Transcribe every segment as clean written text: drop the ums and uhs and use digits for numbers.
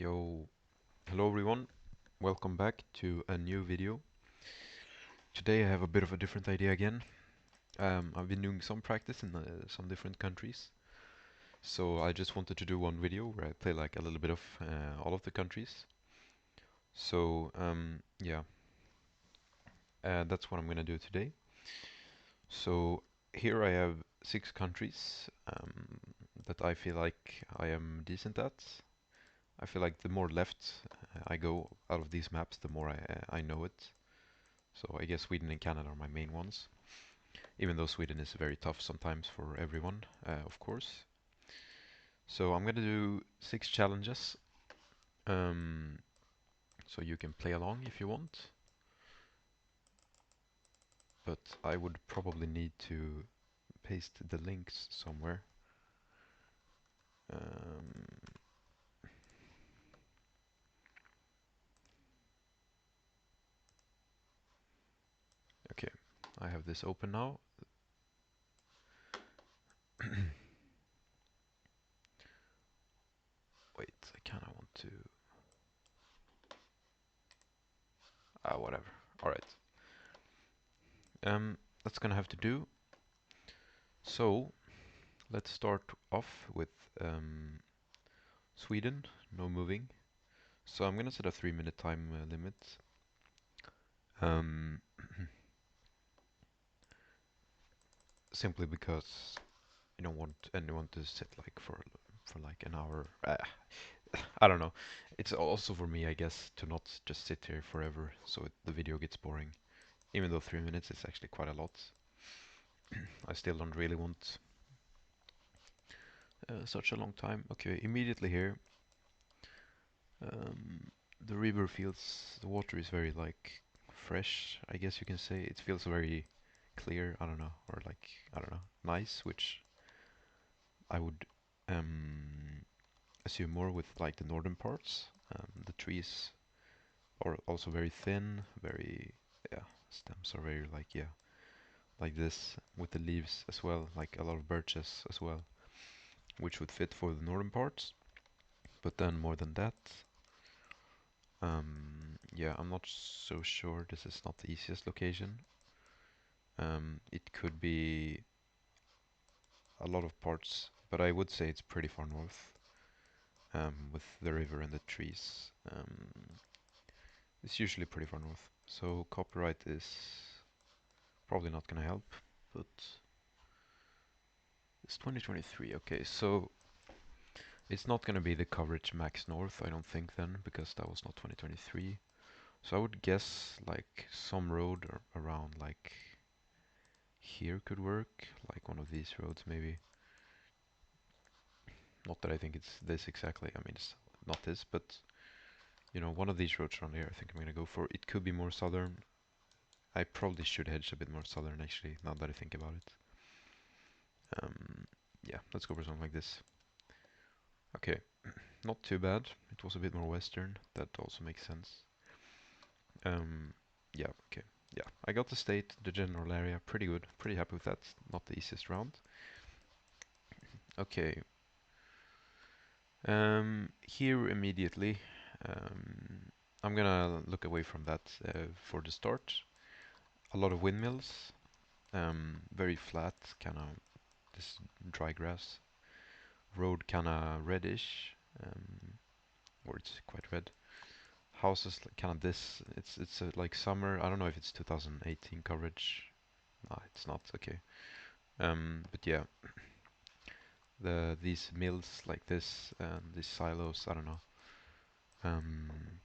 Yo, hello everyone. Welcome back to a new video. Today I have a bit of a different idea again. I've been doing some practice in some different countries, so I just wanted to do one video where I play like a little bit of all of the countries. So yeah, that's what I'm gonna do today. So here I have 6 countries that I feel like I am decent at. I feel like the more left I go out of these maps, the more I know it. So I guess Sweden and Canada are my main ones, even though Sweden is very tough sometimes for everyone, of course. So I'm gonna do 6 challenges, um, so you can play along if you want. But I would probably need to paste the links somewhere. Um, okay, I have this open now. Wait, I kinda want to... whatever. Alright. That's gonna have to do. So, let's start off with Sweden, no moving. So I'm gonna set a 3 minute time limit. Um, Simply because I don't want anyone to sit like for like an hour. I don't know. It's also for me, I guess, to not just sit here forever, so the video gets boring. Even though 3 minutes is actually quite a lot, I still don't really want such a long time. Okay, immediately here, um, the river feels the water is very like fresh. I guess you can say it feels very clear. I don't know, or like I don't know, nice, which I would assume more with like the northern parts. The trees are also very thin, very yeah, stems are very like yeah, like this with the leaves as well, like a lot of birches as well, which would fit for the northern parts. But then more than that, yeah, I'm not so sure. This is not the easiest location. It could be a lot of parts, but I would say it's pretty far north. With the river and the trees. It's usually pretty far north. So copyright is probably not gonna help, but it's 2023. Okay, so it's not gonna be the coverage max north, I don't think then, because that was not 2023. So I would guess like some road around like here could work, like one of these roads maybe. Not that I think it's this exactly. I mean, it's not this, but you know, one of these roads around here, I think I'm gonna go for. It could be more southern. I probably should hedge a bit more southern actually, now that I think about it. Yeah, let's go for something like this. Okay, not too bad. It was a bit more western. That also makes sense. Yeah, okay. Yeah, I got the state, the general area, pretty good. Pretty happy with that. Not the easiest round. Okay. Here immediately, um, I'm gonna look away from that for the start. A lot of windmills. Very flat, kind of this dry grass. Road kind of reddish, or it's quite red. Houses kind of this. It's like summer. I don't know if it's 2018 coverage. No, it's not. Okay. But yeah, these mills like this and these silos. I don't know.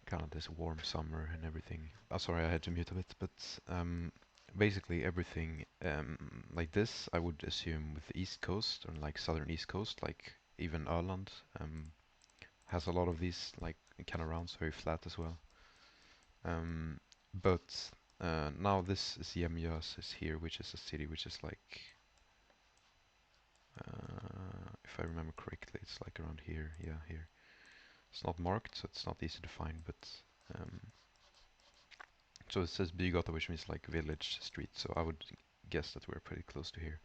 Kind of this warm summer and everything. Oh, sorry, I had to mute a bit, but basically everything like this, I would assume with the East Coast or like southern East Coast, like even Öland has a lot of these like kind of rounds, very flat as well. Um, but now this Ziemnios is here, which is a city which is like, if I remember correctly, it's like around here. Yeah, here. It's not marked, so it's not easy to find, but um, so it says Bygata, which means like village street. So I would guess that we're pretty close to here.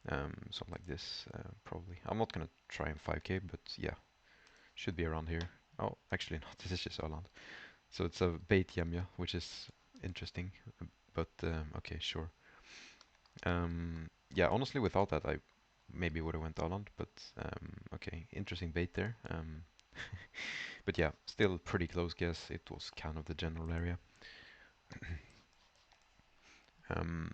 Something like this, probably. I'm not gonna try in 5K, but yeah, should be around here. Oh, actually not. This is just Öland. So it's a Beitjamja, which is interesting. But okay, sure. Yeah, honestly, without that, I maybe would have went Öland. But okay, interesting bait there. But yeah, still pretty close guess. It was kind of the general area. Um,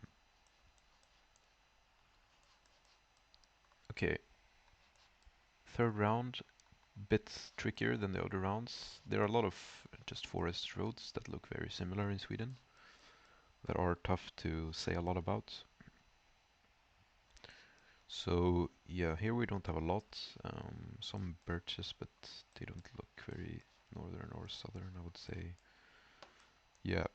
okay, third round, bit trickier than the other rounds. There are a lot of just forest roads that look very similar in Sweden that are tough to say a lot about. So yeah, here we don't have a lot. Some birches, but they don't look very northern or southern, I would say. Yeah,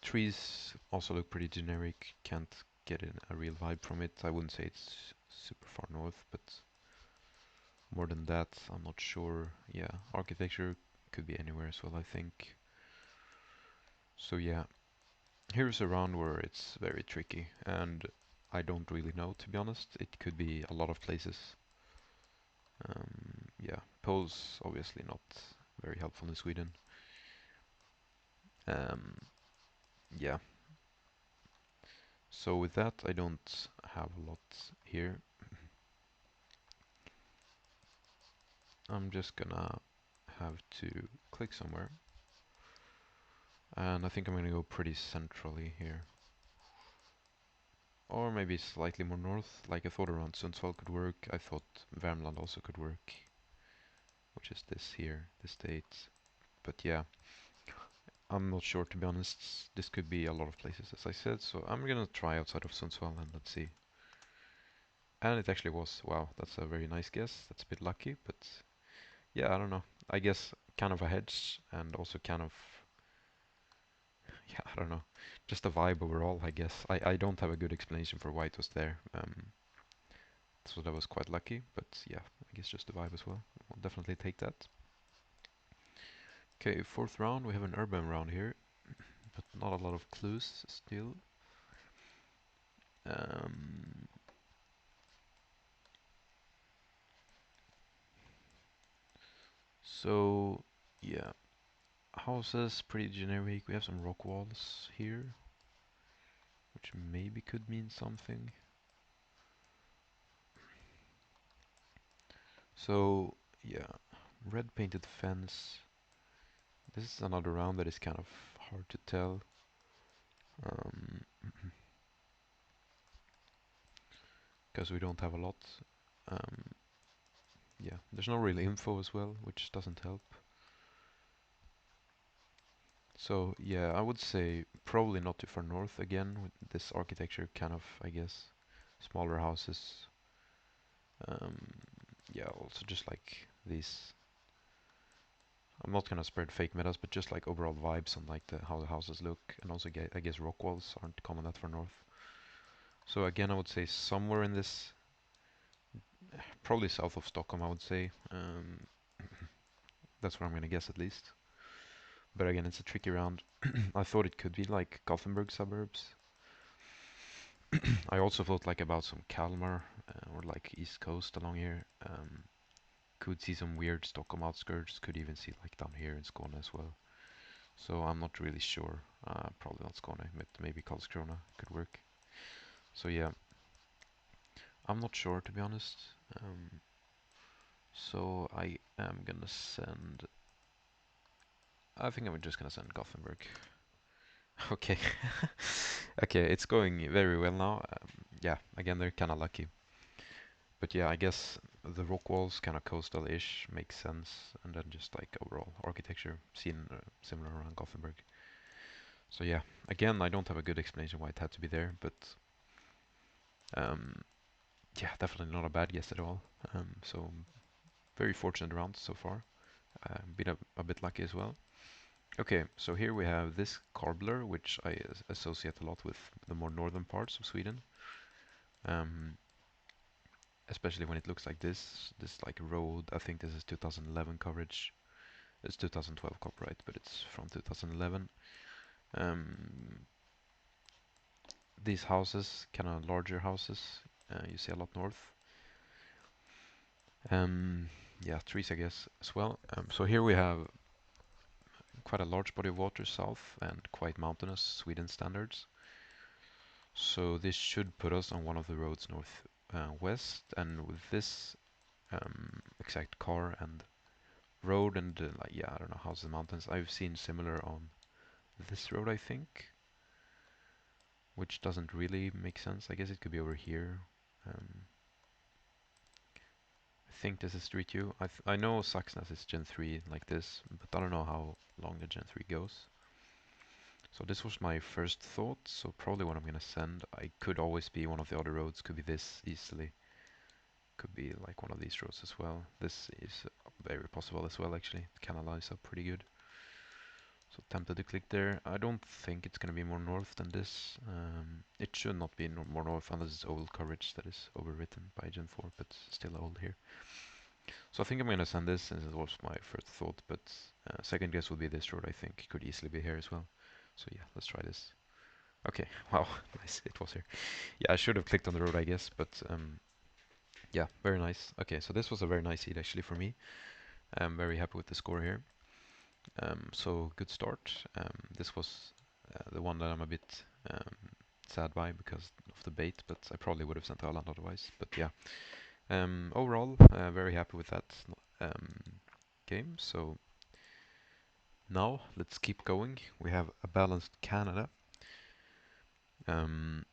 trees also look pretty generic. Can't get a real vibe from it. I wouldn't say it's super far north, but more than that, I'm not sure. Yeah, architecture could be anywhere as well, I think. So yeah, here's a round where it's very tricky, and I don't really know, to be honest. It could be a lot of places. Yeah, poles obviously not very helpful in Sweden. Um, yeah, so with that, I don't have a lot here. I'm just gonna have to click somewhere, and I think I'm gonna go pretty centrally here. Or maybe slightly more north, like I thought around Sundsvall could work. I thought Värmland also could work, which is this here, the state. But yeah, I'm not sure, to be honest. This could be a lot of places, as I said, so I'm gonna try outside of Sundsvall and let's see. And it actually was. Wow, that's a very nice guess. That's a bit lucky, but yeah, I don't know. I guess kind of a hedge and also kind of, yeah, I don't know. Just a vibe overall, I guess. I don't have a good explanation for why it was there. So that was quite lucky, but yeah, I guess just the vibe as well. We'll definitely take that. Okay, fourth round, we have an urban round here, but not a lot of clues still. Um, so yeah, houses pretty generic. We have some rock walls here, which maybe could mean something. So yeah, red painted fence. This is another round that is kind of hard to tell. Um, because we don't have a lot. Um, yeah, there's no real info as well, which doesn't help. So yeah, I would say probably not too far north again with this architecture kind of, I guess, smaller houses. Um, yeah, also just like these. I'm not gonna spread fake metas, but just like overall vibes on like how the houses look, and also I guess rock walls aren't common that far north. So again, I would say somewhere in this, probably south of Stockholm, I would say. That's what I'm gonna guess at least. But again, it's a tricky round. I thought it could be like Gothenburg suburbs. I also thought like about some Kalmar or like East Coast along here. Could see some weird Stockholm outskirts. Could even see like down here in Skåne as well. So I'm not really sure. Probably not Skåne, but maybe Karlskrona could work. So yeah, I'm not sure, to be honest. So I am gonna send. I think I'm just gonna send Gothenburg. Okay. Okay, it's going very well now. Yeah, again, they're kind of lucky. But yeah, I guess the rock walls, kind of coastal-ish, makes sense. And then just like overall architecture seen similar around Gothenburg. So yeah, again, I don't have a good explanation why it had to be there, but um, yeah, definitely not a bad guess at all. So very fortunate round so far. Been a bit lucky as well. Okay, so here we have this cobbler, which I associate a lot with the more northern parts of Sweden. Um, Especially when it looks like this like road. I think this is 2011 coverage. It's 2012 copyright, but it's from 2011. Um, these houses, kind of larger houses, you see a lot north. Um, yeah, trees I guess as well. So here we have quite a large body of water south and quite mountainous Sweden standards. So this should put us on one of the roads north west, and with this exact car and road and like yeah, I don't know how's the mountains. I've seen similar on this road I think, which doesn't really make sense. I guess it could be over here. Um, I think this is Street View. I know Saxnäs is Gen 3 like this, but I don't know how long the Gen 3 goes. So this was my first thought, so probably what I'm gonna send, I could always be one of the other roads, could be this easily. Could be like one of these roads as well. This is very possible as well actually. It kinda lines up pretty good. So tempted to click there. I don't think it's gonna be more north than this. It should not be more north unless it's old coverage that is overwritten by Gen 4, but still old here. So I think I'm gonna send this since it was my first thought, but second guess would be this road I think. It could easily be here as well. So yeah, let's try this. Okay, wow, nice, it was here. Yeah, I should have clicked on the road I guess, but yeah, very nice. Okay, so this was a very nice seed actually for me. I'm very happy with the score here. So good start. This was the one that I'm a bit sad by because of the bait, but I probably would have sent Alan otherwise. But yeah, overall, very happy with that um, game. So now let's keep going. We have a balanced Canada, um,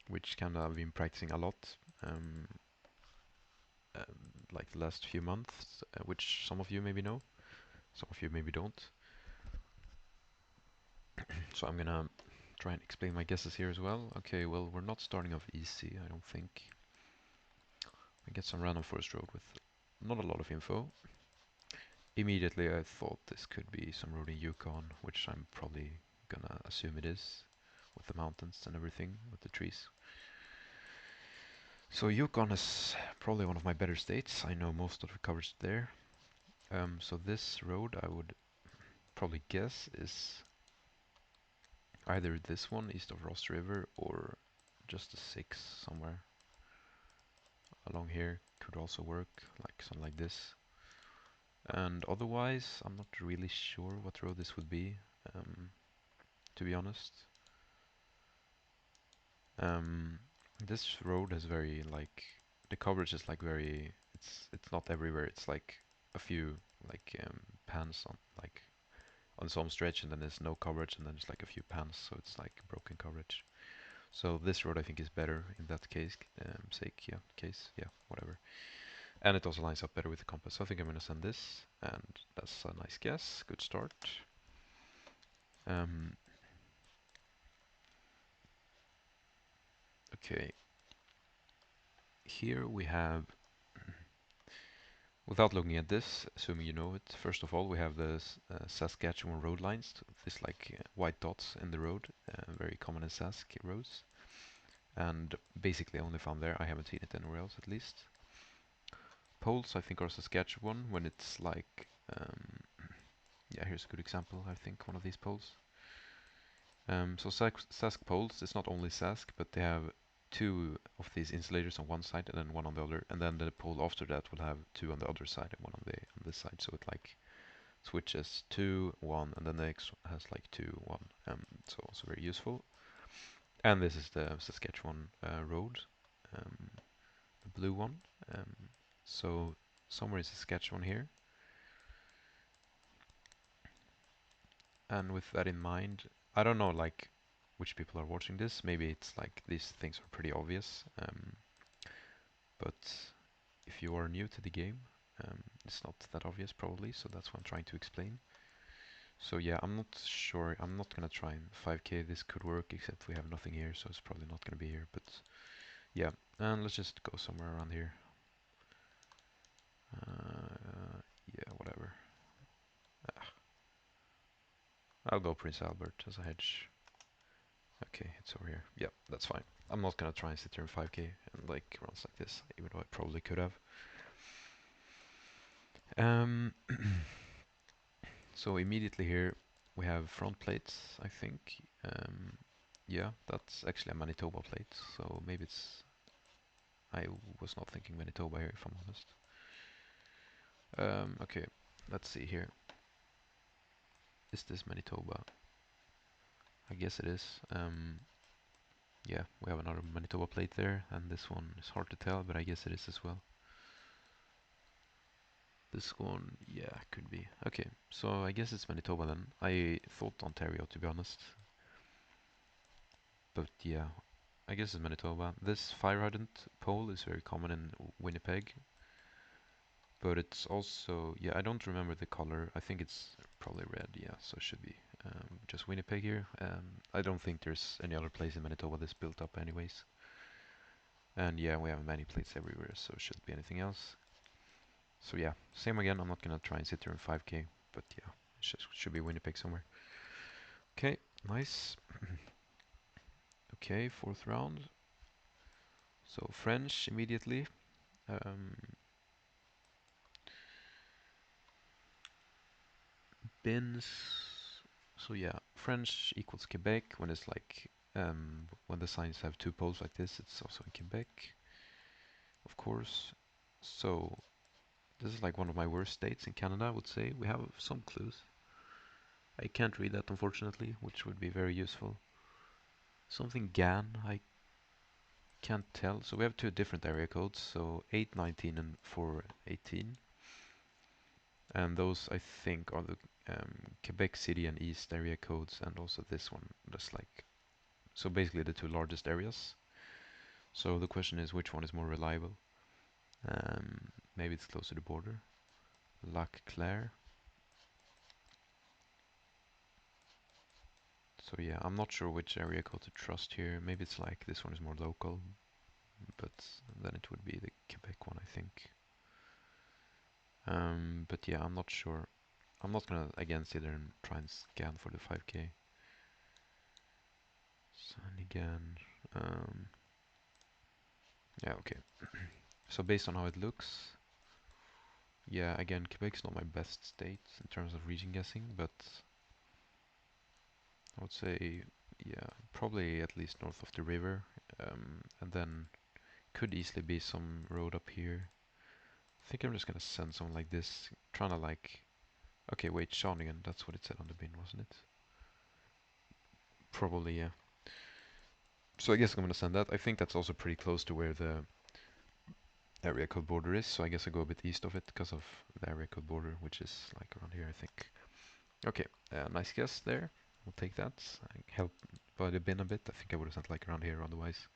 which Canada I've been practicing a lot, um, like the last few months, which some of you maybe know, some of you maybe don't. So I'm gonna try and explain my guesses here as well. Okay, well, we're not starting off easy, I don't think. We get some random forest road with not a lot of info. Immediately I thought this could be some road in Yukon, which I'm probably gonna assume it is, with the mountains and everything, with the trees. So Yukon is probably one of my better states. I know most of the coverage there. So this road I would probably guess is either this one east of Ross River or just a 6 somewhere along here could also work, like something like this. And otherwise, I'm not really sure what road this would be, um, to be honest. Um, this road is very like the coverage is like very it's not everywhere. It's like a few like pans on like on some stretch, and then there's no coverage, and then there's like a few pans, so it's like broken coverage. So this road I think is better in that case, yeah, whatever. And it also lines up better with the compass. So I think I'm gonna send this, and that's a nice guess. Good start. Um, okay, here we have, without looking at this, assuming you know it, first of all we have the Saskatchewan road lines, this like white dots in the road, very common in Sask roads, and basically only found there. I haven't seen it anywhere else at least. Poles I think are Saskatchewan when it's like, yeah, here's a good example. I think one of these poles. So Sask poles, it's not only Sask, but they have two of these insulators on one side and then one on the other, and then the pole after that will have two on the other side and one on the on this side. So it like switches two, one, and then the next has like two, one. So also very useful. And this is the Saskatchewan road, um, the blue one. Um, so somewhere in Saskatchewan here. And with that in mind, I don't know like which people are watching this. Maybe it's like these things are pretty obvious. But if you are new to the game, it's not that obvious probably, so that's what I'm trying to explain. So yeah, I'm not sure. I'm not gonna try and 5k. This could work, except we have nothing here, so it's probably not gonna be here. But yeah, and let's just go somewhere around here. Yeah, whatever. Ah, I'll go Prince Albert as a hedge. Okay, it's over here. Yeah, that's fine. I'm not gonna try and sit here in 5k and like runs like this, even though I probably could have. Um, so immediately here we have front plates, I think. Yeah, that's actually a Manitoba plate, so maybe it's... I was not thinking Manitoba here, if I'm honest. Okay, let's see here. Is this Manitoba? I guess it is. Yeah, we have another Manitoba plate there, and this one is hard to tell, but I guess it is as well. This one, yeah, could be. Okay, so I guess it's Manitoba then. I thought Ontario, to be honest. But yeah, I guess it's Manitoba. This fire hydrant pole is very common in Winnipeg, but it's also, yeah, I don't remember the color. I think it's probably red, yeah, so it should be just Winnipeg here. I don't think there's any other place in Manitoba that's built up anyways. And yeah, we have many plates everywhere, so it shouldn't be anything else. So yeah, same again. I'm not gonna try and sit here in 5K, but yeah, it should be Winnipeg somewhere. Okay, nice. Okay, fourth round. So French immediately. Um, bins. So yeah, French equals Quebec when it's like when the signs have two poles like this. It's also in Quebec, of course. So this is like one of my worst states in Canada, I would say. We have some clues. I can't read that unfortunately, which would be very useful. Something GAN, I can't tell. So we have two different area codes, so 819 and 418. And those I think are the Quebec City and East area codes, and also this one, just like, so basically the two largest areas. So the question is which one is more reliable? Maybe it's close to the border. Lac Claire. So yeah, I'm not sure which area code to trust here. Maybe it's like this one is more local, but then it would be the Quebec one, I think. But yeah, I'm not sure. I'm not gonna again sit there and try and scan for the 5K. And again, um, yeah, okay. So based on how it looks, yeah, again, Quebec's not my best state in terms of region guessing, but I would say, yeah, probably at least north of the river, and then could easily be some road up here. I think I'm just gonna send something like this, trying to like, okay, wait, Shawnigan, that's what it said on the bin, wasn't it? Probably, yeah. So I guess I'm gonna send that. I think that's also pretty close to where the area code border is, so I guess I go a bit east of it because of the area code border, which is like around here, I think. Okay, nice guess there. We'll take that. I helped by the bin a bit. I think I would have sent like around here otherwise.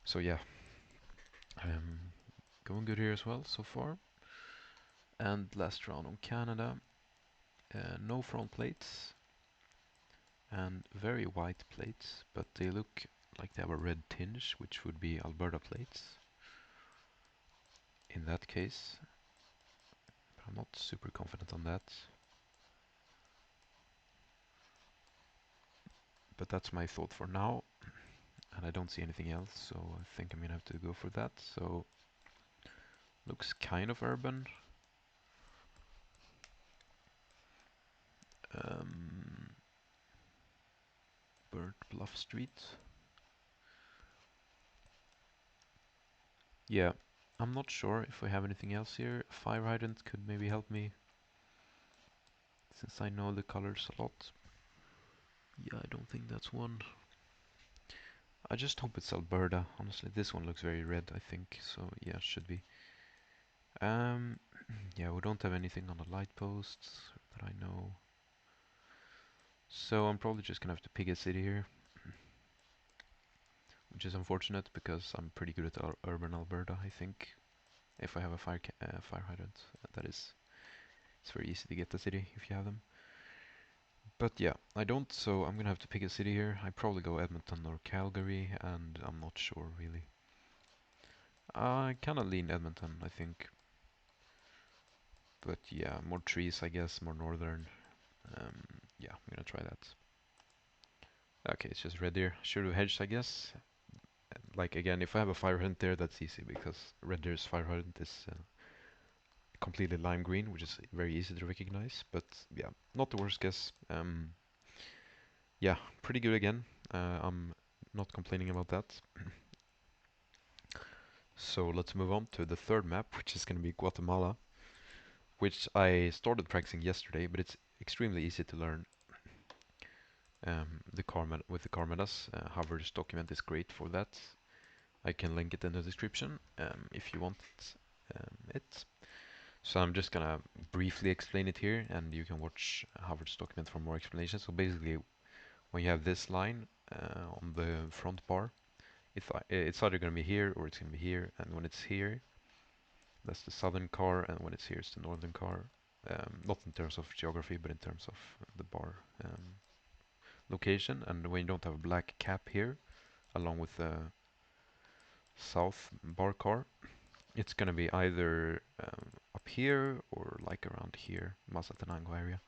So yeah, going good here as well so far. And last round on Canada. No front plates and very white plates, but they look like they have a red tinge, which would be Alberta plates in that case. But I'm not super confident on that. But that's my thought for now, and I don't see anything else, so I think I'm gonna have to go for that. So looks kind of urban. Um, Burnt Bluff Street. Yeah, I'm not sure if we have anything else here. Fire hydrant could maybe help me, since I know the colors a lot. Yeah, I don't think that's one. I just hope it's Alberta. Honestly, this one looks very red, I think. So yeah, should be. Um, yeah, we don't have anything on the light posts that I know. So I'm probably just gonna have to pick a city here, which is unfortunate because I'm pretty good at urban Alberta, I think. If I have a fire hydrant, that is, it's very easy to get the city if you have them. But yeah, I don't, so I'm gonna have to pick a city here. I probably go Edmonton or Calgary, and I'm not sure really. I kinda lean Edmonton, I think. But yeah, more trees, I guess, more northern. Yeah, I'm gonna try that. Okay, it's just red deer. Should have hedged, I guess. Like again, if I have a fire hydrant there, that's easy because red deer's fire hydrant is completely lime green, which is very easy to recognize. But yeah, not the worst guess. Yeah, pretty good again. I'm not complaining about that. So let's move on to the third map, which is going to be Guatemala. which I started practicing yesterday, but it's extremely easy to learn. With the car metas, Harvard's document is great for that. I can link it in the description if you want it. So I'm just gonna briefly explain it here, and you can watch Harvard's document for more explanation. So basically, when you have this line on the front bar, it's either gonna be here or it's gonna be here, and when it's here, that's the southern car, and when it's here, it's the northern car. Not in terms of geography, but in terms of the bar location. And when you don't have a black cap here, along with the south bar car, it's gonna be either up here or like around here, Mazatenango area.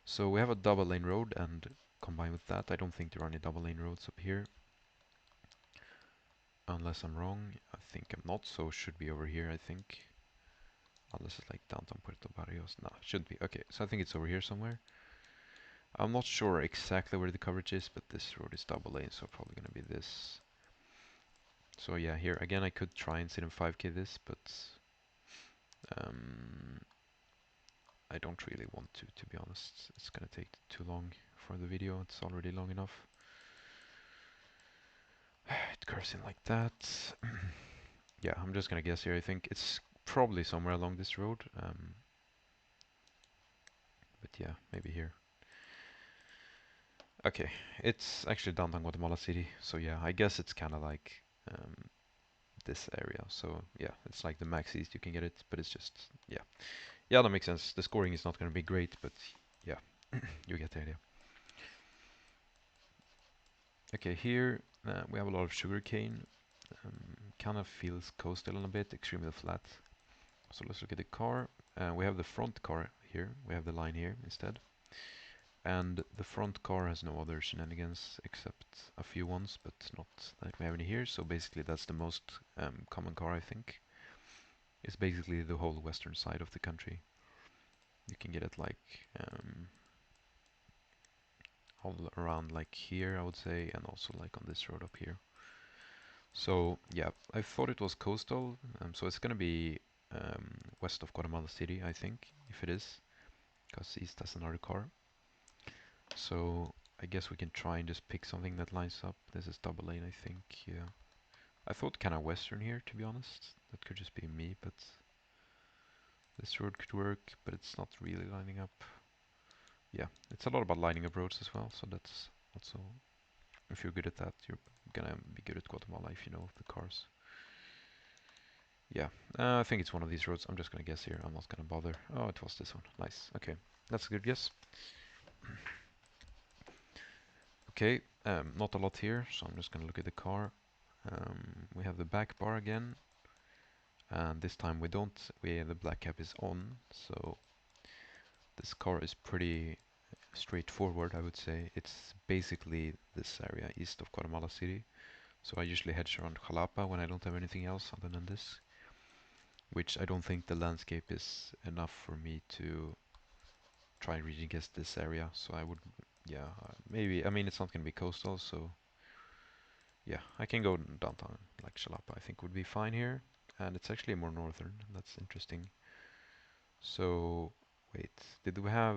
So we have a double lane road, and combined with that, I don't think there are any double lane roads up here. Unless I'm wrong, I think I'm not, so it should be over here, I think. Unless it's like downtown Puerto Barrios. No, should be. Okay, so I think it's over here somewhere. I'm not sure exactly where the coverage is, but this road is double lane, so probably gonna be this. So yeah, here again I could try and sit in 5k this, but um, I don't really want to be honest. It's gonna take too long for the video. It's already long enough. It curves in like that. Yeah, I'm just gonna guess here. I think it's probably somewhere along this road. But yeah, maybe here. Okay, it's actually downtown Guatemala City. So yeah, I guess it's kind of like this area. So yeah, it's like the max east you can get it, but it's just, yeah. Yeah, that makes sense. The scoring is not going to be great, but yeah, you get the idea. Okay, here we have a lot of sugarcane. Kind of feels coastal a little bit, extremely flat. So let's look at the car. We have the front car here. We have the line here instead. And the front car has no other shenanigans except a few ones, but not that we have any here. So basically that's the most common car, I think. It's basically the whole western side of the country. You can get it like all around like here, I would say, and also like on this road up here. So yeah, I thought it was coastal, so it's gonna be west of Guatemala City, I think, if it is, because east has another car. So I guess we can try and just pick something that lines up. This is double lane, I think. Yeah, I thought kind of western here, to be honest. That could just be me, but this road could work, but it's not really lining up. Yeah, it's a lot about lining up roads as well, so that's also, if you're good at that, you're gonna be good at Guatemala if you know the cars. Yeah, I think it's one of these roads. I'm just gonna guess here. I'm not gonna bother. Oh, it was this one. Nice. Okay, that's a good guess. Okay, not a lot here, so I'm just gonna look at the car. We have the back bar again, and this time we don't. The black cap is on, so this car is pretty straightforward, I would say. It's basically this area east of Guatemala City. So I usually head around Jalapa when I don't have anything else other than this, which I don't think the landscape is enough for me to try and really guess this area. So I would, yeah, maybe, I mean, it's not going to be coastal, so yeah, I can go downtown, like Jalapa, I think would be fine here. And it's actually more northern, that's interesting. So, wait, did we have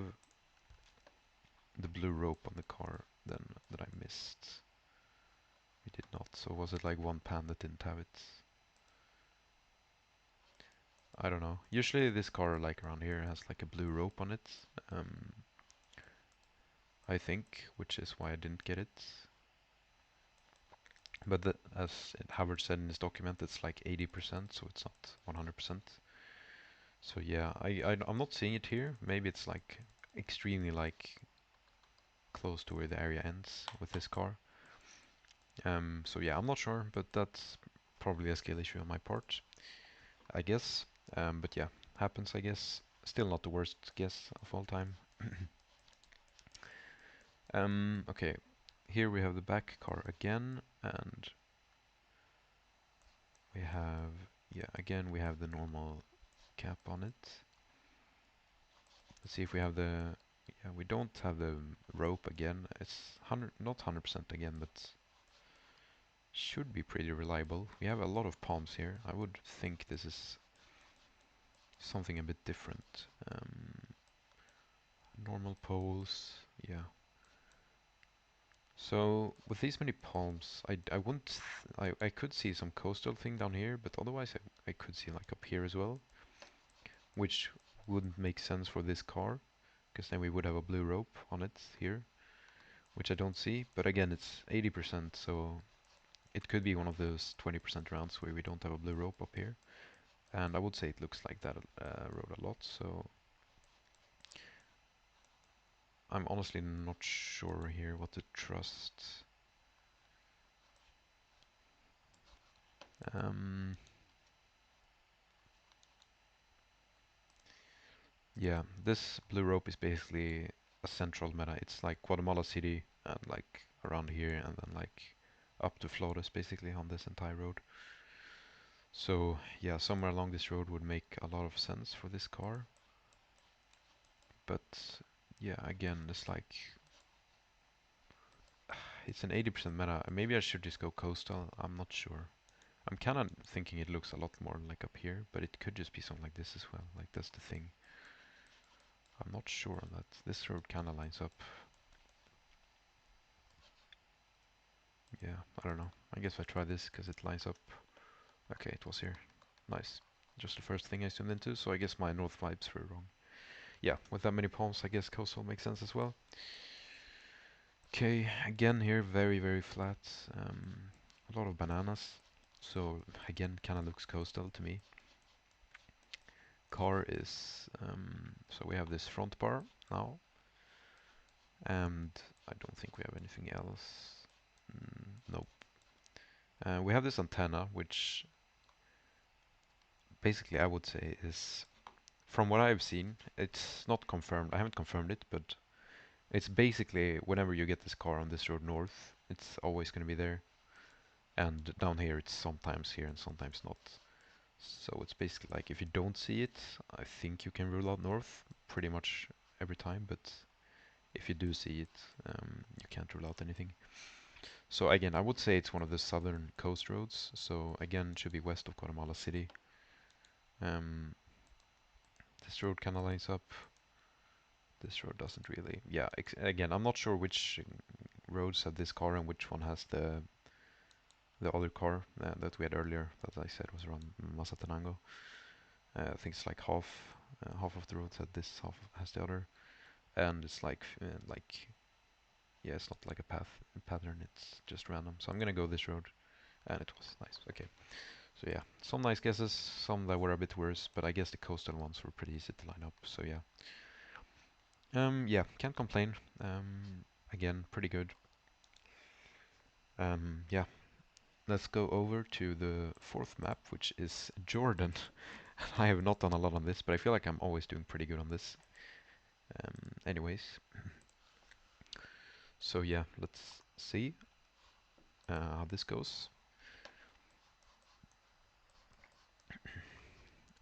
the blue rope on the car then that I missed? We did not, so was it like one pan that didn't have it? I don't know. Usually this car like around here has like a blue rope on it. I think, which is why I didn't get it. But as Howard said in his document, it's like 80%, so it's not 100%. So yeah, I'm not seeing it here. Maybe it's like extremely like close to where the area ends with this car. So yeah, I'm not sure, but that's probably a skill issue on my part, I guess. But yeah, happens, I guess. Still not the worst guess of all time. Okay, here we have the back car again, and we have, yeah, again we have the normal cap on it. Let's see if we have the, yeah, we don't have the rope again. It's not 100% again, but should be pretty reliable. We have a lot of palms here. I would think this is something a bit different. Normal poles, yeah. So with these many palms, I wouldn't, I could see some coastal thing down here, but otherwise I could see like up here as well, which wouldn't make sense for this car, because then we would have a blue rope on it here, which I don't see. But again, it's 80%, so it could be one of those 20% rounds where we don't have a blue rope up here. And I would say it looks like that road a lot, so I'm honestly not sure here what to trust. Um, yeah, this blue rope is basically a central meta. It's like Guatemala City and like around here and then like up to Flores basically on this entire road. So yeah, somewhere along this road would make a lot of sense for this car. But yeah, again, it's like it's an 80% meta. Maybe I should just go coastal. I'm not sure. I'm kind of thinking it looks a lot more like up here, but it could just be something like this as well. Like that's the thing. I'm not sure on that. This road kind of lines up. Yeah, I don't know. I guess I try this because it lines up. Okay, it was here. Nice. Just the first thing I zoomed into, so I guess my north vibes were wrong. Yeah, with that many palms, I guess coastal makes sense as well. Okay, again here, very, very flat. A lot of bananas. So again, kind of looks coastal to me. Car is, so we have this front bar now. And I don't think we have anything else. Nope. We have this antenna, which basically I would say is, from what I've seen, it's not confirmed. I haven't confirmed it, but it's basically whenever you get this car on this road north, it's always going to be there. And down here, it's sometimes here and sometimes not. So it's basically like if you don't see it, I think you can rule out north pretty much every time. But if you do see it, you can't rule out anything. So again, I would say it's one of the southern coast roads. So again, it should be west of Guatemala City. Um, this road kind of lines up. This road doesn't really. Yeah, again, I'm not sure which roads have this car and which one has the other car that we had earlier that I said was around Mazatenango. I think it's like half of the roads had this, half has the other, and it's like yeah, it's not like a pattern. It's just random. So I'm gonna go this road, and it was nice. Okay, so yeah, some nice guesses, some that were a bit worse, but I guess the coastal ones were pretty easy to line up. So yeah, yeah, can't complain. Again, pretty good. Yeah, let's go over to the fourth map, which is Jordan. I have not done a lot on this, but I feel like I'm always doing pretty good on this. Anyways, so yeah, let's see how this goes.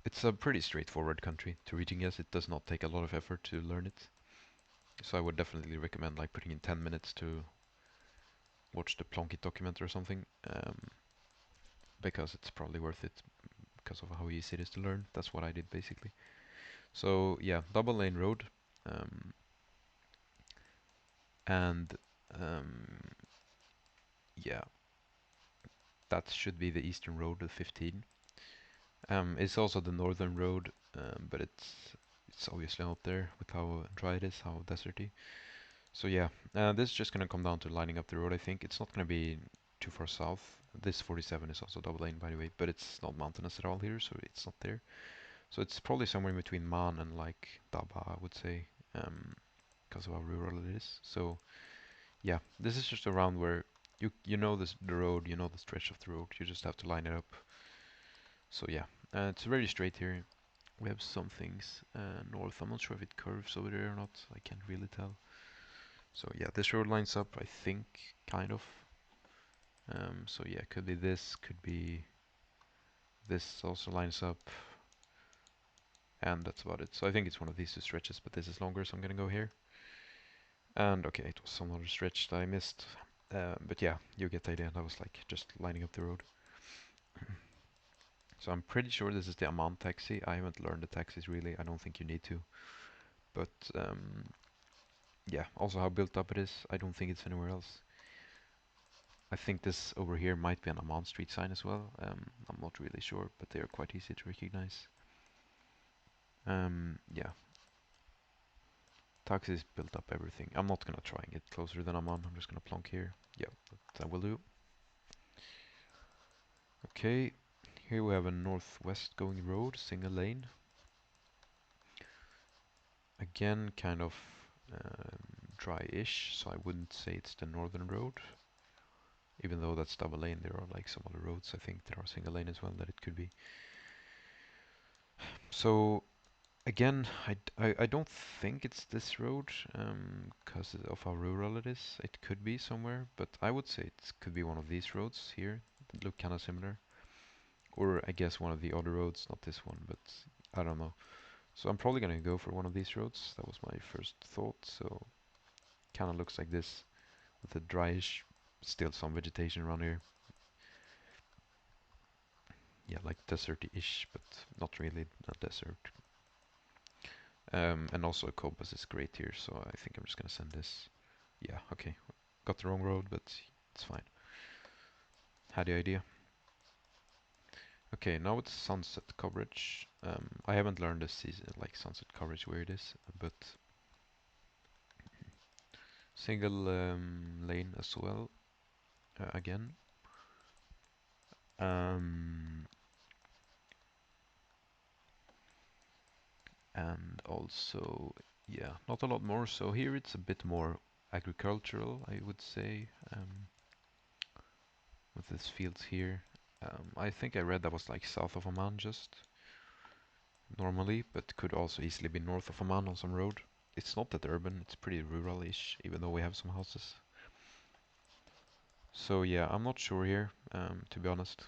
It's a pretty straightforward country to reading, yes. It does not take a lot of effort to learn it. So I would definitely recommend like putting in 10 minutes to watch the Plunkett documentary or something, because it's probably worth it because of how easy it is to learn. That's what I did basically. So yeah, double lane road, um, and um, yeah, that should be the eastern road, the 15. It's also the northern road, but it's obviously not there with how dry it is, how deserty. So yeah, this is just gonna come down to lining up the road. I think it's not gonna be too far south. This 47 is also double lane, by the way, but it's not mountainous at all here, so it's not there. So it's probably somewhere in between Man and like Daba, I would say, because of how rural it is. So yeah, this is just around where you know the road, you know the stretch of the road. You just have to line it up. So yeah, it's very straight here. We have some things north. I'm not sure if it curves over there or not. I can't really tell. So yeah, this road lines up, I think, kind of. So yeah, could be this, could be this also lines up, and that's about it. So I think it's one of these two stretches, but this is longer, so I'm gonna go here. And okay, it was some other stretch that I missed. But yeah, you get the idea. That was like just lining up the road. So I'm pretty sure this is the Amman taxi. I haven't learned the taxis really. I don't think you need to. But yeah, also how built up it is. I don't think it's anywhere else. I think this over here might be an Amman street sign as well. I'm not really sure, but they are quite easy to recognize. Yeah, taxis built up everything. I'm not gonna try and get closer than Amman. I'm just gonna plonk here. Yeah, that will do. Okay, here we have a northwest going road, single lane. Again, kind of dry-ish, so I wouldn't say it's the northern road. Even though that's double lane, there are like some other roads I think there are single lane as well that it could be. So again, I don't think it's this road because of how rural it is. It could be somewhere, but I would say it could be one of these roads here that look kind of similar. Or I guess one of the other roads, not this one, but I don't know. So I'm probably gonna go for one of these roads. That was my first thought. So kind of looks like this with a dryish, still some vegetation around here. Yeah, like deserty-ish, but not really a desert. And also a compass is great here, so I think I'm just gonna send this. Yeah, okay. Got the wrong road, but it's fine. Had the idea. Okay, now it's sunset coverage. I haven't learned this season, like sunset coverage where it is, but single lane as well, again. Um, and also, yeah, not a lot more. So here it's a bit more agricultural, I would say, with these fields here. I think I read that was like south of Oman just normally, but could also easily be north of Oman on some road. It's not that urban, it's pretty rural-ish, even though we have some houses. So yeah, I'm not sure here, to be honest.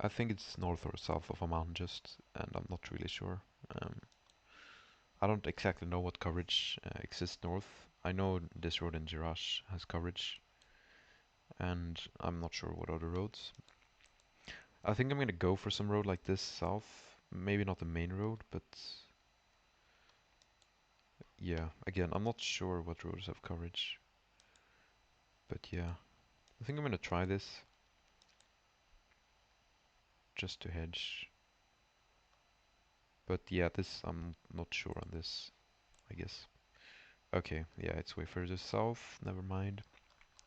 I think it's north or south of Oman just, and I'm not really sure. Um, I don't exactly know what coverage exists north. I know this road in Jerash has coverage, and I'm not sure what other roads. I think I'm gonna go for some road like this south. Maybe not the main road, but yeah, again, I'm not sure what roads have coverage. But yeah, I think I'm gonna try this just to hedge. But yeah, this I'm not sure on this, I guess. Okay, yeah, it's way further south. Never mind.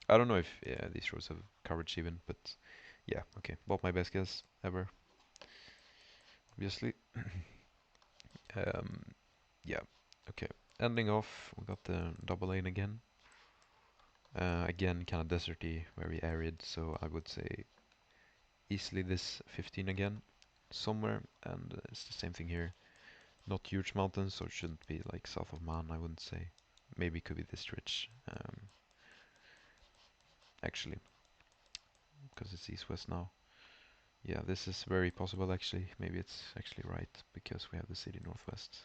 I don't know if these roads have coverage even, but yeah, okay. About my best guess ever, obviously. Um, yeah, okay. Ending off, we got the double lane again. Again, kind of deserty, very arid, so I would say easily this 15 again, somewhere, and it's the same thing here. Not huge mountains, so it shouldn't be like south of Man, I wouldn't say. Maybe it could be this ridge, actually, because it's east-west now. Yeah, this is very possible actually. Maybe it's actually right, because we have the city northwest.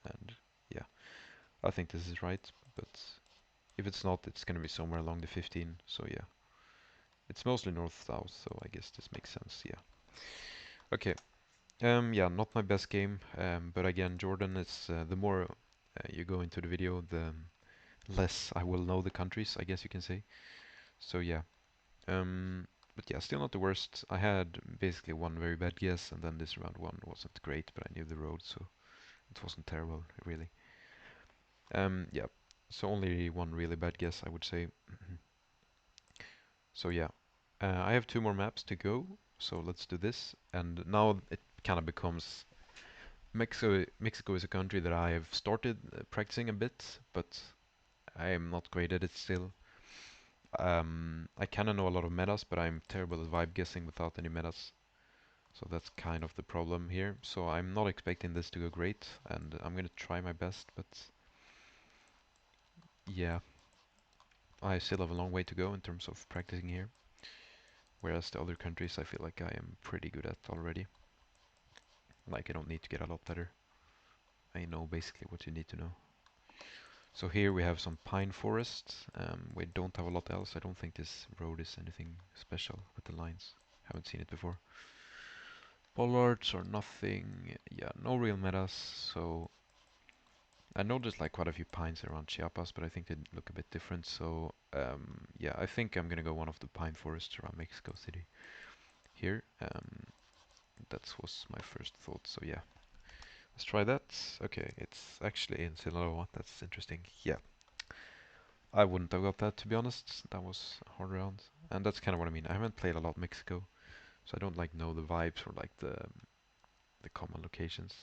And yeah, I think this is right, but if it's not, it's gonna be somewhere along the 15, so yeah. It's mostly north-south, so I guess this makes sense, yeah. Okay, yeah, not my best game, but again, Jordan is, the more you go into the video, the less I will know the countries, I guess you can say. So yeah, but yeah, still not the worst. I had basically one very bad guess, and then this round one wasn't great, but I knew the road, so it wasn't terrible, really. Yeah, so only one really bad guess, I would say. So yeah, I have two more maps to go, so let's do this. And now it kind of becomes Mexico. Mexico is a country that I have started practicing a bit, but I am not great at it still. I kind of know a lot of metas, but I'm terrible at vibe guessing without any metas. So that's kind of the problem here. So I'm not expecting this to go great, and I'm gonna try my best, but yeah, I still have a long way to go in terms of practicing here. Whereas the other countries I feel like I am pretty good at already. Like I don't need to get a lot better. I know basically what you need to know. So here we have some pine forest. We don't have a lot else. I don't think this road is anything special with the lines. Haven't seen it before. Bollards or nothing. Yeah, no real metas. So I noticed like quite a few pines around Chiapas, but I think they look a bit different. So yeah, I think I'm gonna go one of the pine forests around Mexico City here. That was my first thought. So yeah, let's try that. Okay, it's actually in Sinaloa. That's interesting. Yeah, I wouldn't have got that to be honest. That was a hard round, and that's kind of what I mean. I haven't played a lot Mexico, so I don't like know the vibes or like the common locations.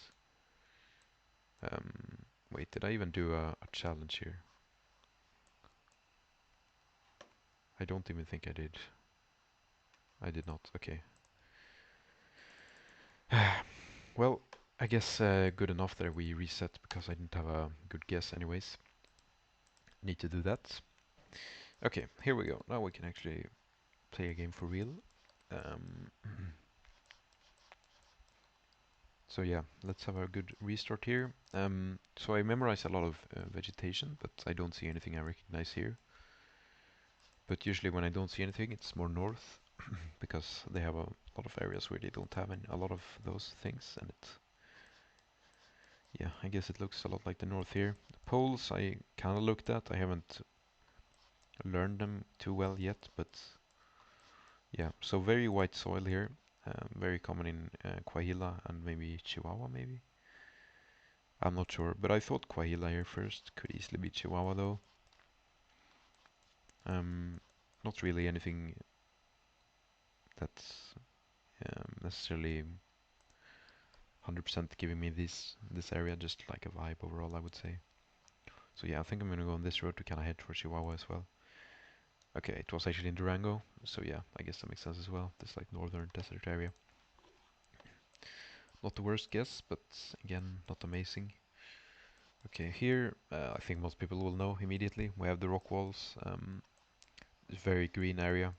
Wait, did I even do a challenge here? I don't even think I did. I did not. Okay. Well, I guess good enough that we reset because I didn't have a good guess anyways. Need to do that. Okay, here we go. Now we can actually play a game for real. Um, so yeah, let's have a good restart here. So I memorize a lot of vegetation, but I don't see anything I recognize here. But usually when I don't see anything, it's more north because they have a lot of areas where they don't have a lot of those things, and yeah, I guess it looks a lot like the north here. The poles I kind of looked at. I haven't learned them too well yet, but yeah. So very white soil here, very common in Coahuila and maybe Chihuahua, maybe. I'm not sure, but I thought Coahuila here first. Could easily be Chihuahua though. Um, Not really anything that's necessarily 100% giving me this area, just like a vibe overall, I would say. So yeah, I think I'm gonna go on this road to kind of head for Chihuahua as well. Okay, it was actually in Durango, so yeah, I guess that makes sense as well. This like northern desert area. Not the worst guess, but again, not amazing. Okay, here I think most people will know immediately. We have the rock walls. It's very green area,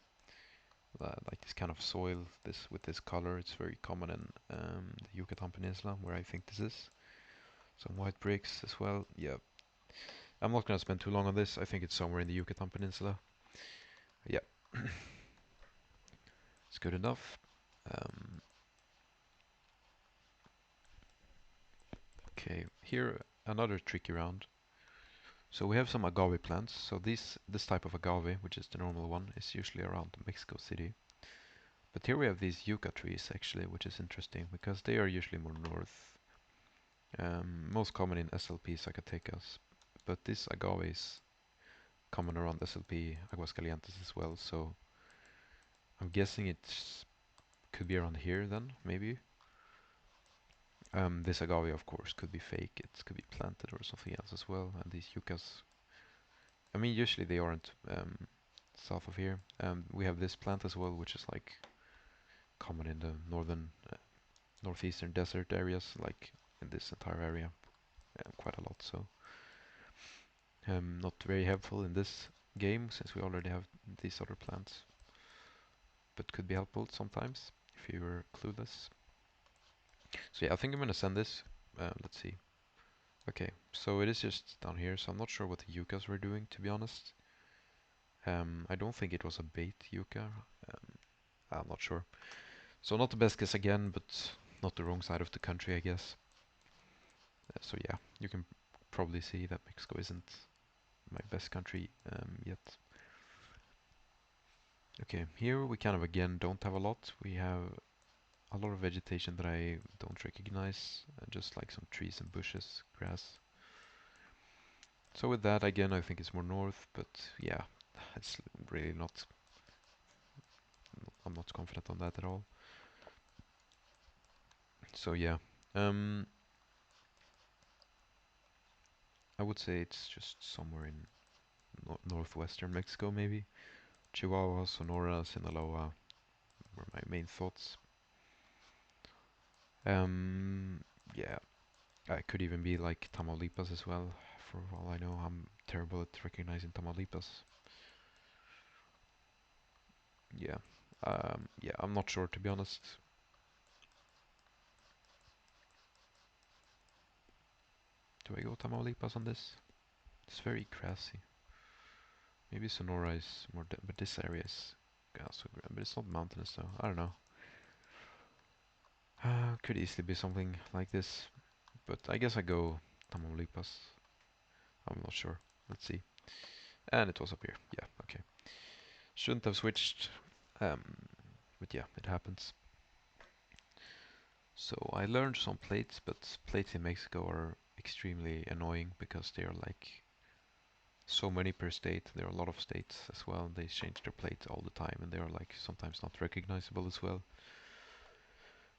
like this kind of soil. This with this color, it's very common in the Yucatan Peninsula, where I think this is. Some white bricks as well. Yeah, I'm not gonna spend too long on this. I think it's somewhere in the Yucatan Peninsula. Yeah, it's good enough. Um, okay, here another tricky round. So we have some agave plants. So this type of agave, which is the normal one, is usually around Mexico City. But here we have these yucca trees actually, which is interesting because they are usually more north. Most common in SLP Zacatecas, but this agave is common around SLP Aguascalientes as well. So I'm guessing it could be around here then, maybe. This agave, of course, could be fake. It could be planted or something else as well. And these yuccas, I mean, usually they aren't south of here. We have this plant as well, which is like common in the northeastern desert areas, like in this entire area, quite a lot. So not very helpful in this game since we already have these other plants, but could be helpful sometimes if you were clueless. So yeah, I think I'm gonna send this. Let's see. Okay, so it is just down here, so I'm not sure what the yuccas were doing, to be honest. I don't think it was a bait yucca. I'm not sure. So not the best guess again, but not the wrong side of the country, I guess. So yeah, you can probably see that Mexico isn't my best country yet. Okay, here we kind of again don't have a lot. We have a lot of vegetation that I don't recognize, just like some trees and bushes, grass. So with that, again, I think it's more north, but yeah, it's really not, I'm not confident on that at all. So yeah, um, I would say it's just somewhere in northwestern Mexico, maybe. Chihuahua, Sonora, Sinaloa were my main thoughts. Um, yeah, I could even be like Tamaulipas as well. For all I know, I'm terrible at recognizing Tamaulipas. Yeah, yeah, I'm not sure to be honest. Do I go Tamaulipas on this? It's very grassy. Maybe Sonora is more, but this area is. Yeah, so but it's not mountainous though. I don't know. Could easily be something like this, but I guess I go Tamaulipas. I'm not sure. Let's see. And it was up here. Yeah, okay. Shouldn't have switched. Um, but yeah, it happens. So I learned some plates, but plates in Mexico are extremely annoying because they are like so many per state. There are a lot of states as well. They change their plates all the time, and they are like sometimes not recognizable as well.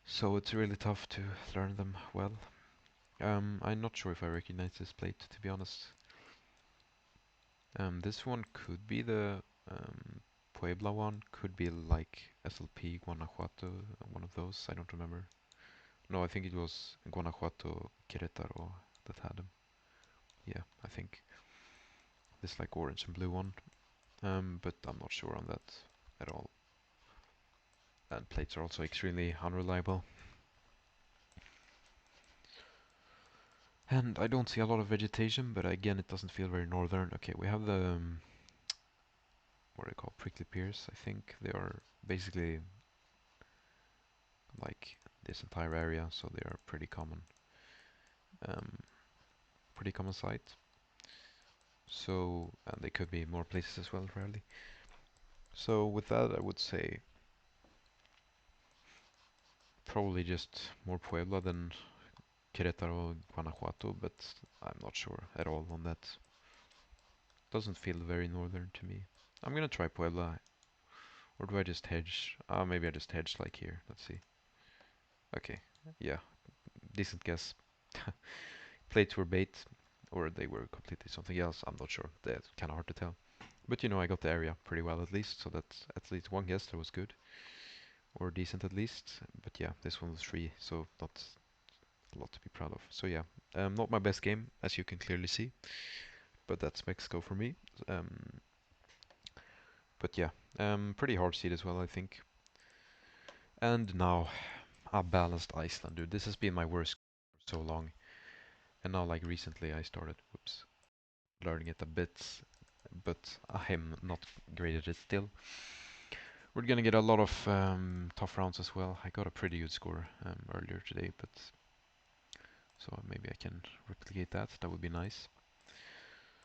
So it's really tough to learn them well. I'm not sure if I recognize this plate, to be honest. This one could be the Puebla one, could be like SLP Guanajuato, one of those. I don't remember. No, I think it was Guanajuato Querétaro that had them. Yeah, I think this like orange and blue one. But I'm not sure on that at all. And plates are also extremely unreliable. And I don't see a lot of vegetation, but again, it doesn't feel very northern. Okay, we have the what are they called? Prickly pears. I think they are basically like this entire area, so they are pretty common. Um, Pretty common sight. So, and they could be more places as well, rarely. So with that, I would say probably just more Puebla than Querétaro, Guanajuato, but I'm not sure at all on that. Doesn't feel very northern to me. I'm gonna try Puebla, or do I just hedge? Maybe I just hedge like here. Let's see. Okay, yeah, decent guess. Plates were bait, or they were completely something else. I'm not sure. That's kind of hard to tell. But you know, I got the area pretty well at least, so that's at least one guess that was good, or decent at least. But yeah, this one was free, so not a lot to be proud of. So yeah, not my best game, as you can clearly see, but that's Mexico for me. Um, but yeah, pretty hard seed as well, I think. And now, a balanced Iceland, dude. This has been my worst for so long, and now like recently I started, whoops, learning it a bit, but I'm not great at it still. We're gonna get a lot of tough rounds as well. I got a pretty good score earlier today, but so maybe I can replicate that. That would be nice.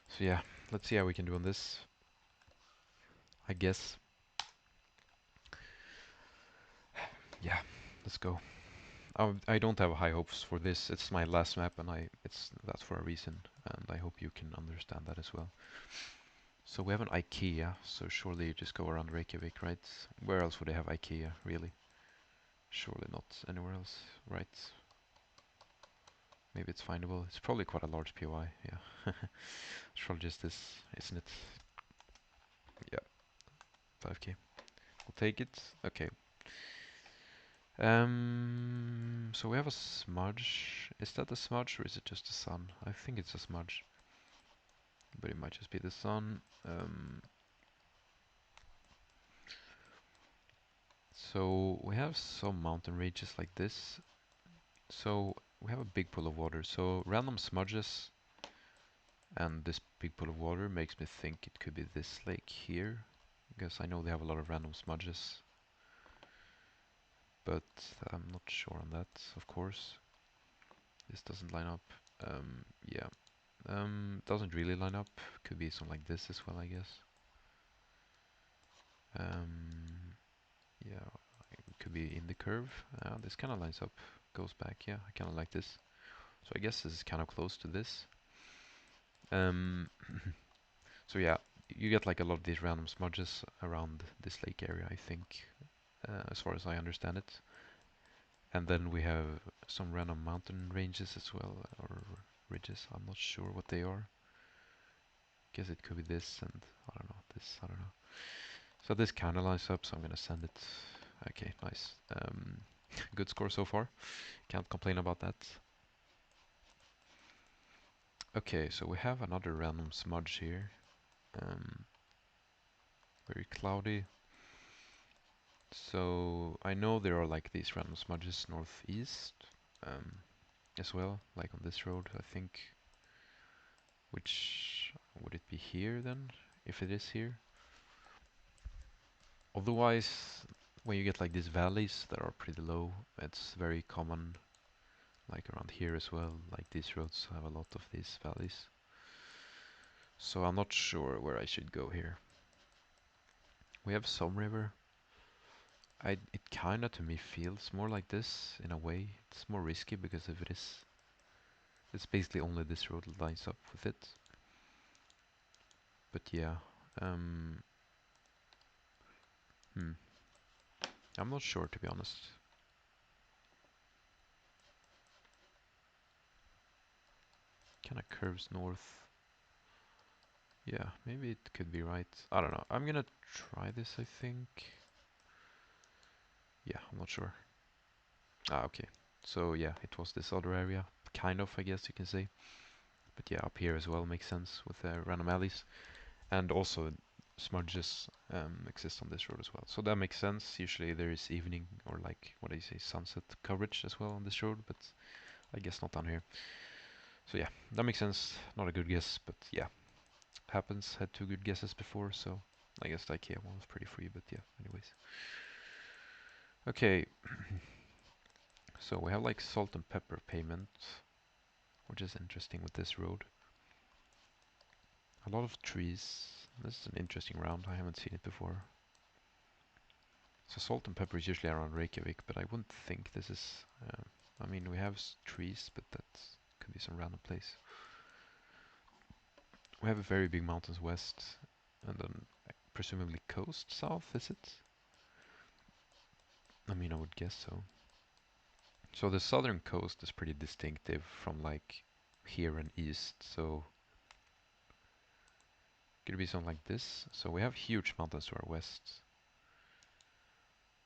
So yeah, let's see how we can do on this. I guess. Yeah, let's go. I don't have high hopes for this. It's my last map, and it's that's for a reason, and I hope you can understand that as well. So we have an IKEA, so surely you just go around Reykjavik, right? Where else would they have IKEA, really? Surely not anywhere else, right? Maybe it's findable. It's probably quite a large POI, yeah. It's probably just this, isn't it? Yeah, 5k. We'll take it. Okay. So we have a smudge. Is that a smudge or is it just the sun? I think it's a smudge, but it might just be the sun. So we have some mountain ranges like this. So we have a big pool of water. So random smudges and this big pool of water makes me think it could be this lake here. Because I know they have a lot of random smudges. But I'm not sure on that, of course. This doesn't line up. Yeah. Doesn't really line up. Could be something like this as well, I guess. Yeah, it could be in the curve. This kind of lines up, goes back. Yeah, I kind of like this. So I guess this is kind of close to this. Um, so yeah, you get like a lot of these random smudges around this lake area, I think, as far as I understand it. And then we have some random mountain ranges as well, or ridges. I'm not sure what they are. Guess it could be this and I don't know, this, I don't know. So this kind of lines up, so I'm gonna send it. Okay, nice. Good score so far. Can't complain about that. Okay, so we have another random smudge here. Um, Very cloudy. So I know there are like these random smudges northeast um, as well, like on this road, I think. Which would it be here then? If it is here? Otherwise, when you get like these valleys that are pretty low, it's very common, like around here as well. Like these roads have a lot of these valleys. So I'm not sure where I should go here. We have some river. It kinda to me feels more like this in a way. It's more risky because if it's basically only this road that lines up with it. But yeah, um, hmm, I'm not sure to be honest. Kinda curves north. Yeah, maybe it could be right. I don't know. I'm gonna try this, I think. Yeah, I'm not sure. Ah, okay. So yeah, it was this other area. Kind of, I guess you can say. But yeah, up here as well makes sense with the random alleys. And also smudges exist on this road as well. So that makes sense. Usually there is evening or like, what do you say, sunset coverage as well on this road, but I guess not down here. So yeah, that makes sense. Not a good guess, but yeah, happens. Had two good guesses before, so I guess the IKEA one was pretty free, but yeah, anyways. Okay, so we have like salt and pepper payment, which is interesting with this road. A lot of trees. This is an interesting round. I haven't seen it before. So salt and pepper is usually around Reykjavik, but I wouldn't think this is. I mean, we have trees, but that could be some random place. We have very big mountains west, and then presumably coast south. Is it? I mean, I would guess so. So the southern coast is pretty distinctive from like here and east. So could be something like this. So we have huge mountains to our west.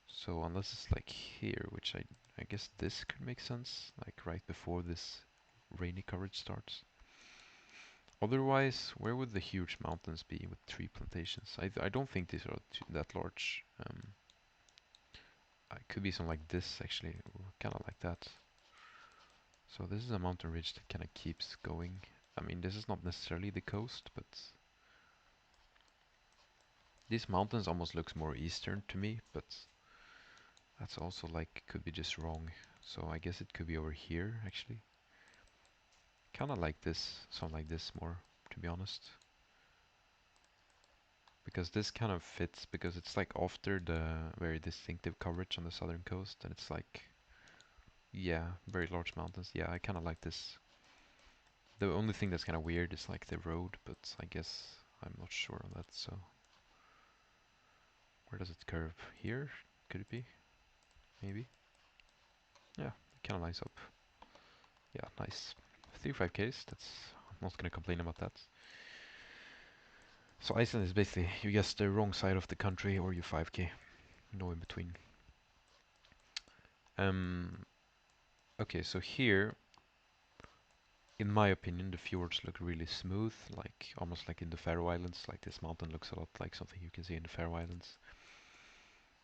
So unless it's like here, which I guess this could make sense, like right before this rainy coverage starts. Otherwise, where would the huge mountains be with tree plantations? I don't think these are that large. It could be something like this actually, kind of like that. So this is a mountain ridge that kind of keeps going. I mean, this is not necessarily the coast, but these mountains almost looks more eastern to me, but that's also like could be just wrong. So I guess it could be over here actually. Kind of like this, something like this more, to be honest. Because this kind of fits, because it's like after the very distinctive coverage on the southern coast, and it's like, yeah, very large mountains. Yeah, I kind of like this. The only thing that's kind of weird is like the road, but I guess I'm not sure on that, so. Where does it curve? Here? Could it be? Maybe? Yeah, it kind of lines up. Yeah, nice. 35Ks, that's, I'm not gonna complain about that. So Iceland is basically, you guess the wrong side of the country or you 5K. No in between. Um, okay, so here, in my opinion, the fjords look really smooth, like almost like in the Faroe Islands. Like this mountain looks a lot like something you can see in the Faroe Islands.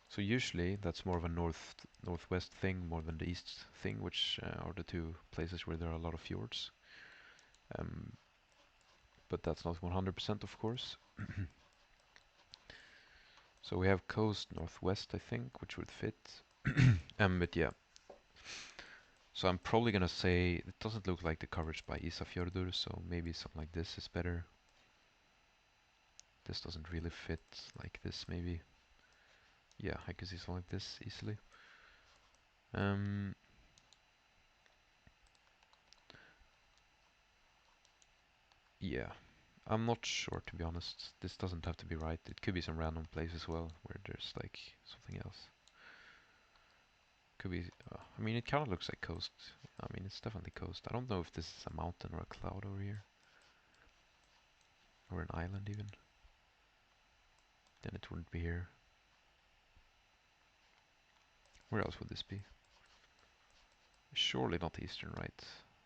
So usually that's more of a northwest thing more than the east thing, which are the two places where there are a lot of fjords. Um, but that's not 100% of course. So we have coast northwest, I think, which would fit. But yeah, so I'm probably gonna say it doesn't look like the coverage by Isafjordur, so maybe something like this is better. This doesn't really fit like this, maybe. Yeah, I can see something like this easily. Um, yeah, I'm not sure to be honest. This doesn't have to be right. It could be some random place as well where there's like something else. Could be. I mean, it kind of looks like coast. I mean, it's definitely coast. I don't know if this is a mountain or a cloud over here, or an island even. Then it wouldn't be here. Where else would this be? Surely not eastern, right?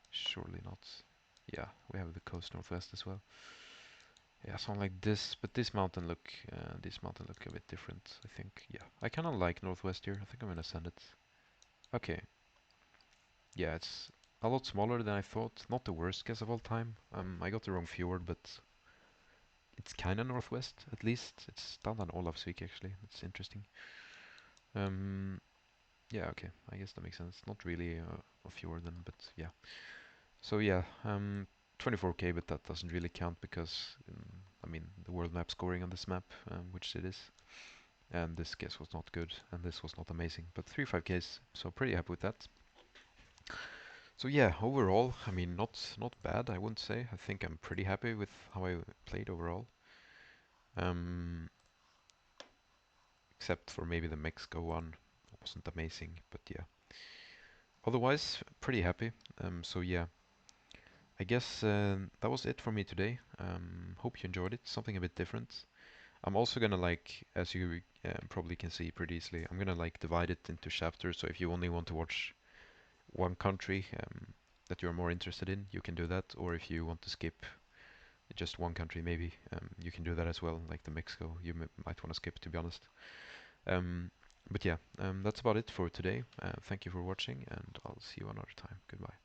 Surely not. Yeah, we have the coast northwest as well. Yeah, something like this, but this mountain look a bit different, I think. Yeah, I kind of like northwest here. I think I'm gonna send it. Okay. Yeah, it's a lot smaller than I thought. Not the worst guess of all time. I got the wrong fjord, but It's kind of northwest, at least. It's down on Olavsvik, actually. That's interesting. Um, yeah, okay. I guess that makes sense. Not really a fjord then, but yeah. So yeah, 24K, but that doesn't really count because, I mean, the world map scoring on this map, which it is, and this guess was not good, and this was not amazing, but 35Ks, so pretty happy with that. So yeah, overall, I mean, not bad, I wouldn't say. I think I'm pretty happy with how I played overall. Um, except for maybe the Mexico one, it wasn't amazing, but yeah. Otherwise, pretty happy. So yeah, I guess that was it for me today. Hope you enjoyed it. Something a bit different. I'm also gonna like, as you probably can see pretty easily, I'm gonna like divide it into chapters. So if you only want to watch one country that you're more interested in, you can do that. Or if you want to skip just one country, maybe you can do that as well. Like the Mexico, you might want to skip, to be honest. Um, but yeah, that's about it for today. Thank you for watching, and I'll see you another time. Goodbye.